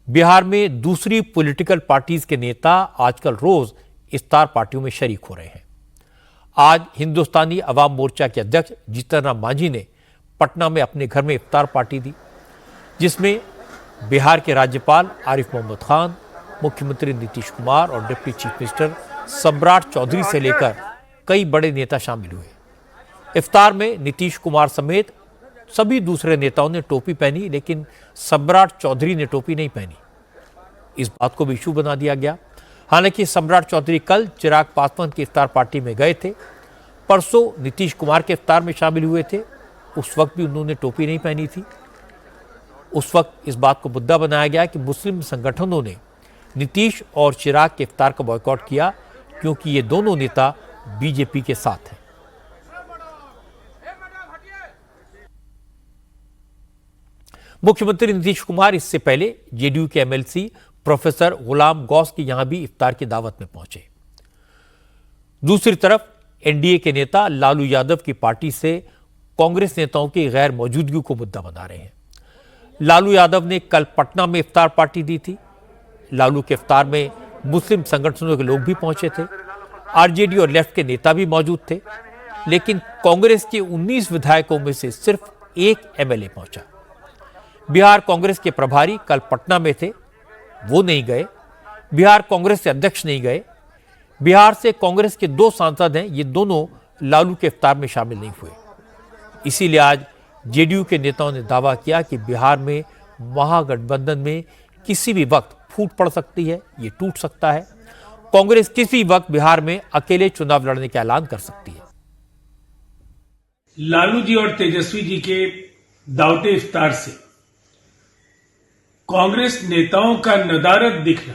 बिहार में दूसरी political parties के नेता आजकल रोज इफ्तार पार्टियों में शरीक हो रहे हैं। आज हिंदुस्तानी अवाम मोर्चा के अध्यक्ष जीतन राम मांझी ने पटना में अपने घर में इफ्तार पार्टी दी, जिसमें बिहार के राज्यपाल आरिफ मोहम्मद खान, मुख्यमंत्री नीतीश कुमार और डिप्टी चीफ मिनिस्टर सम्राट चौधरी से लेकर कई बड़े नेता शामिल हुए। इफ्तार में नीतीश कुमार समेत सभी दूसरे नेताओं ने टोपी पहनी, लेकिन सम्राट चौधरी ने टोपी नहीं पहनी। इस बात को भी इशू बना दिया गया। हालांकि सम्राट चौधरी कल चिराग पासवान की इफ्तार पार्टी में गए थे, परसों नीतीश कुमार के इफ्तार में शामिल हुए थे, उस वक्त भी उन्होंने टोपी नहीं पहनी थी। उस वक्त इस बात को मुद्दा बनाया गया कि मुस्लिम संगठनों ने नीतीश और चिराग के इफ्तार का बॉयकॉट किया, क्योंकि ये दोनों नेता बीजेपी के साथ हैं। मुख्यमंत्री नीतीश कुमार इससे पहले जेडीयू के एमएलसी प्रोफेसर गुलाम गौस की यहां भी इफ्तार की दावत में पहुंचे। दूसरी तरफ एनडीए के नेता लालू यादव की पार्टी से कांग्रेस नेताओं की गैर मौजूदगी को मुद्दा बना रहे हैं। लालू यादव ने कल पटना में इफ्तार पार्टी दी थी। लालू के इफ्तार में मुस्लिम संगठनों के लोग भी पहुंचे थे, आरजेडी और लेफ्ट के नेता भी मौजूद थे, लेकिन कांग्रेस के 19 विधायकों में से सिर्फ एक एमएलए पहुंचा। बिहार कांग्रेस के प्रभारी कल पटना में थे, वो नहीं गए। बिहार कांग्रेस के अध्यक्ष नहीं गए। बिहार से कांग्रेस के 2 सांसद हैं, ये दोनों लालू के इफ्तार में शामिल नहीं हुए। इसीलिए आज जेडीयू के नेताओं ने दावा किया कि बिहार में महागठबंधन में किसी भी वक्त फूट पड़ सकती है, ये टूट सकता है। कांग्रेस किसी वक्त बिहार में अकेले चुनाव लड़ने का ऐलान कर सकती है। लालू जी और तेजस्वी जी के दावते इफ्तार से कांग्रेस नेताओं का नदारद दिखना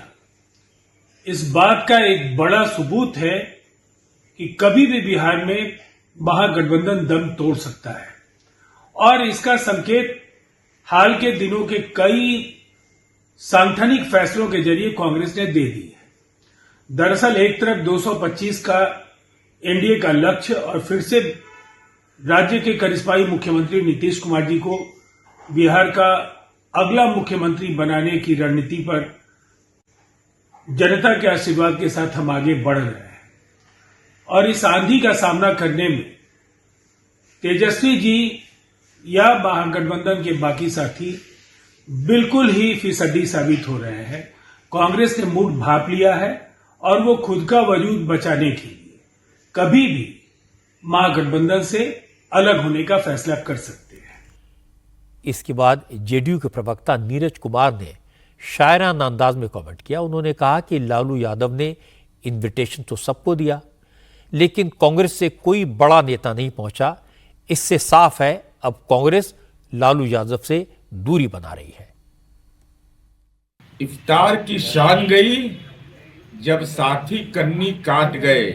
इस बात का एक बड़ा सबूत है कि कभी भी बिहार में महागठबंधन दम तोड़ सकता है, और इसका संकेत हाल के दिनों के कई सांगठनिक फैसलों के जरिए कांग्रेस ने दे दी है। दरअसल एक तरफ 225 का एनडीए का लक्ष्य और फिर से राज्य के करिश्माई मुख्यमंत्री नीतीश कुमार जी को बिहार का अगला मुख्यमंत्री बनाने की रणनीति पर जनता के आशीर्वाद के साथ हम आगे बढ़ रहे हैं, और इस आंधी का सामना करने में तेजस्वी जी या महागठबंधन के बाकी साथी बिल्कुल ही फीसदी साबित हो रहे हैं। कांग्रेस ने मूड भांप लिया है और वो खुद का वजूद बचाने के लिए कभी भी महागठबंधन से अलग होने का फैसला कर सकते हैं। इसके बाद जेडीयू के प्रवक्ता नीरज कुमार ने शायराना अंदाज में कमेंट किया। उन्होंने कहा कि लालू यादव ने इनविटेशन तो सबको दिया, लेकिन कांग्रेस से कोई बड़ा नेता नहीं पहुंचा। इससे साफ है अब कांग्रेस लालू यादव से दूरी बना रही है। इफ्तार की शान गई जब साथी कन्नी काट गए।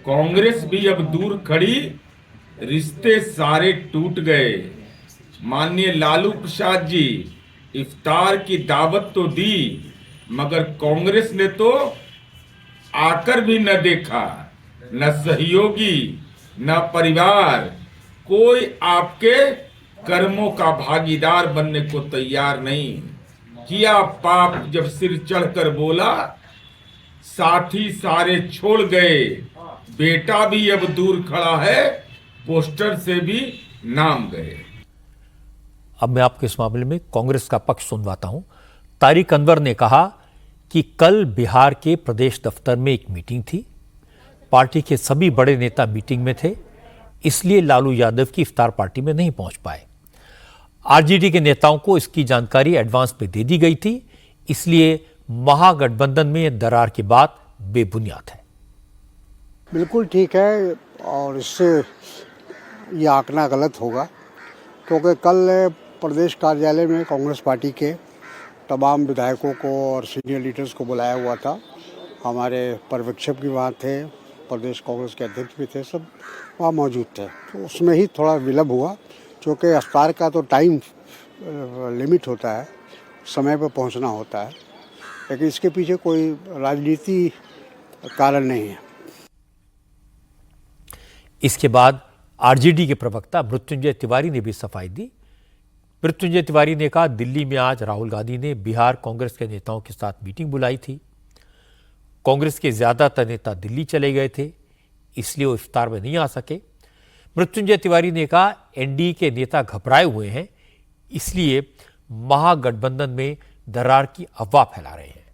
कांग्रेस भी अब दूर खड़ी, रिश्ते सारे टूट गए। माननीय लालू प्रसाद जी इफ्तार की दावत तो दी, मगर कांग्रेस ने तो आकर भी न देखा। न सहयोगी न परिवार, कोई आपके कर्मों का भागीदार बनने को तैयार नहीं। किया पाप जब सिर चढ़कर बोला, साथी सारे छोड़ गए। बेटा भी अब दूर खड़ा है, पोस्टर से भी नाम गए। अब मैं आपको इस मामले में कांग्रेस का पक्ष सुनवाता हूं। तारिक अनवर ने कहा कि कल बिहार के प्रदेश दफ्तर में एक मीटिंग थी, पार्टी के सभी बड़े नेता मीटिंग में थे, इसलिए लालू यादव की इफ्तार पार्टी में नहीं पहुंच पाए। आरजेडी के नेताओं को इसकी जानकारी एडवांस में दे दी गई थी, इसलिए महागठबंधन में दरार की बात बेबुनियाद है। बिल्कुल ठीक है, और इससे ये आंकना गलत होगा, क्योंकि कल प्रदेश कार्यालय में कांग्रेस पार्टी के तमाम विधायकों को और सीनियर लीडर्स को बुलाया हुआ था। हमारे पर्यवेक्षक भी वहाँ थे, प्रदेश कांग्रेस के अध्यक्ष भी थे, सब वहाँ मौजूद थे। तो उसमें ही थोड़ा विलम्ब हुआ, क्योंकि इफ्तार का तो टाइम लिमिट होता है, समय पर पहुँचना होता है, लेकिन इसके पीछे कोई राजनीति कारण नहीं है। इसके बाद आरजेडी के प्रवक्ता मृत्युंजय तिवारी ने भी सफाई दी। मृत्युंजय तिवारी ने कहा, दिल्ली में आज राहुल गांधी ने बिहार कांग्रेस के नेताओं के साथ मीटिंग बुलाई थी। कांग्रेस के ज्यादातर नेता दिल्ली चले गए थे, इसलिए वो इफ्तार में नहीं आ सके। मृत्युंजय तिवारी ने कहा, एनडीए के नेता घबराए हुए हैं, इसलिए महागठबंधन में दरार की अफवाह फैला रहे हैं।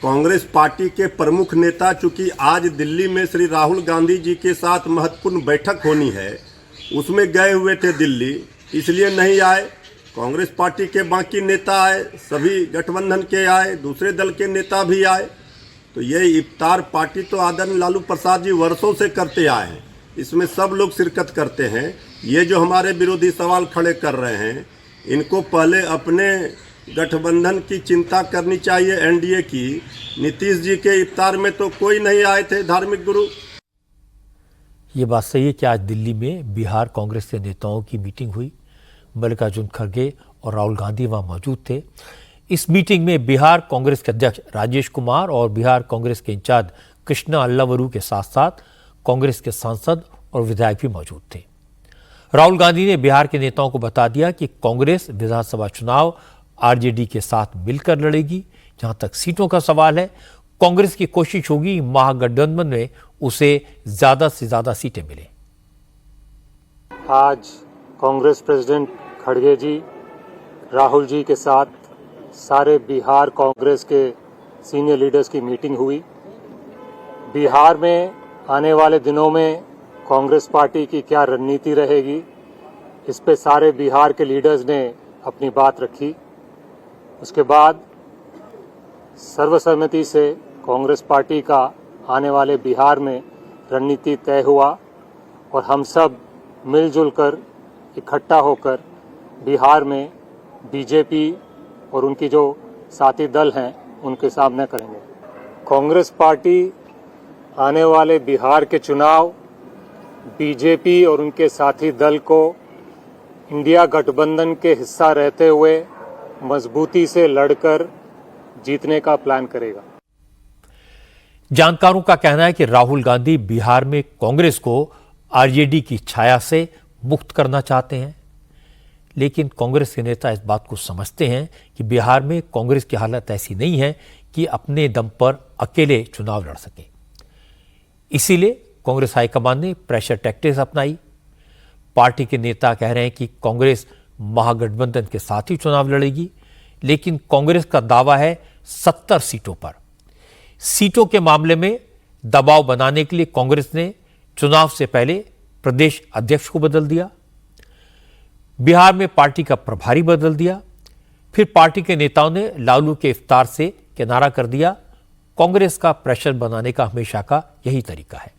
कांग्रेस पार्टी के प्रमुख नेता चूंकि आज दिल्ली में श्री राहुल गांधी जी के साथ महत्वपूर्ण बैठक होनी है, उसमें गए हुए थे दिल्ली, इसलिए नहीं आए। कांग्रेस पार्टी के बाकी नेता आए, सभी गठबंधन के आए, दूसरे दल के नेता भी आए। तो ये इफ्तार पार्टी तो आदरणीय लालू प्रसाद जी वर्षों से करते आए हैं, इसमें सब लोग शिरकत करते हैं। ये जो हमारे विरोधी सवाल खड़े कर रहे हैं, इनको पहले अपने गठबंधन की चिंता करनी चाहिए, एनडीए की। नीतीश जी के इफ्तार में तो कोई नहीं आए थे धार्मिक गुरु। ये बात सही है कि आज दिल्ली में बिहार कांग्रेस के नेताओं की मीटिंग हुई। मल्लिकार्जुन खड़गे और राहुल गांधी वहां मौजूद थे। इस मीटिंग में बिहार कांग्रेस के अध्यक्ष राजेश कुमार और बिहार कांग्रेस के इंचार्ज कृष्णा अल्लावरू के साथ साथ कांग्रेस के सांसद और विधायक भी मौजूद थे। राहुल गांधी ने बिहार के नेताओं को बता दिया कि कांग्रेस विधानसभा चुनाव आरजेडी के साथ मिलकर लड़ेगी। जहां तक सीटों का सवाल है, कांग्रेस की कोशिश होगी महागठबंधन में उसे ज्यादा से ज्यादा सीटें मिले। आज कांग्रेस प्रेसिडेंट खड़गे जी, राहुल जी के साथ सारे बिहार कांग्रेस के सीनियर लीडर्स की मीटिंग हुई। बिहार में आने वाले दिनों में कांग्रेस पार्टी की क्या रणनीति रहेगी, इस पे सारे बिहार के लीडर्स ने अपनी बात रखी। उसके बाद सर्वसम्मति से कांग्रेस पार्टी का आने वाले बिहार में रणनीति तय हुआ और हम सब मिलजुल कर इकट्ठा होकर बिहार में बीजेपी और उनकी जो साथी दल हैं उनके सामने करेंगे। कांग्रेस पार्टी आने वाले बिहार के चुनाव बीजेपी और उनके साथी दल को इंडिया गठबंधन के हिस्सा रहते हुए मजबूती से लड़कर जीतने का प्लान करेगा। जानकारों का कहना है कि राहुल गांधी बिहार में कांग्रेस को आरजेडी की छाया से मुक्त करना चाहते हैं, लेकिन कांग्रेस के नेता इस बात को समझते हैं कि बिहार में कांग्रेस की हालत ऐसी नहीं है कि अपने दम पर अकेले चुनाव लड़ सके। इसीलिए कांग्रेस हाईकमान ने प्रेशर टैक्टिक्स अपनाई। पार्टी के नेता कह रहे हैं कि कांग्रेस महागठबंधन के साथ ही चुनाव लड़ेगी, लेकिन कांग्रेस का दावा है 70 सीटों पर। सीटों के मामले में दबाव बनाने के लिए कांग्रेस ने चुनाव से पहले प्रदेश अध्यक्ष को बदल दिया, बिहार में पार्टी का प्रभारी बदल दिया, फिर पार्टी के नेताओं ने लालू के इफ्तार से किनारा कर दिया। कांग्रेस का प्रेशर बनाने का हमेशा का यही तरीका है।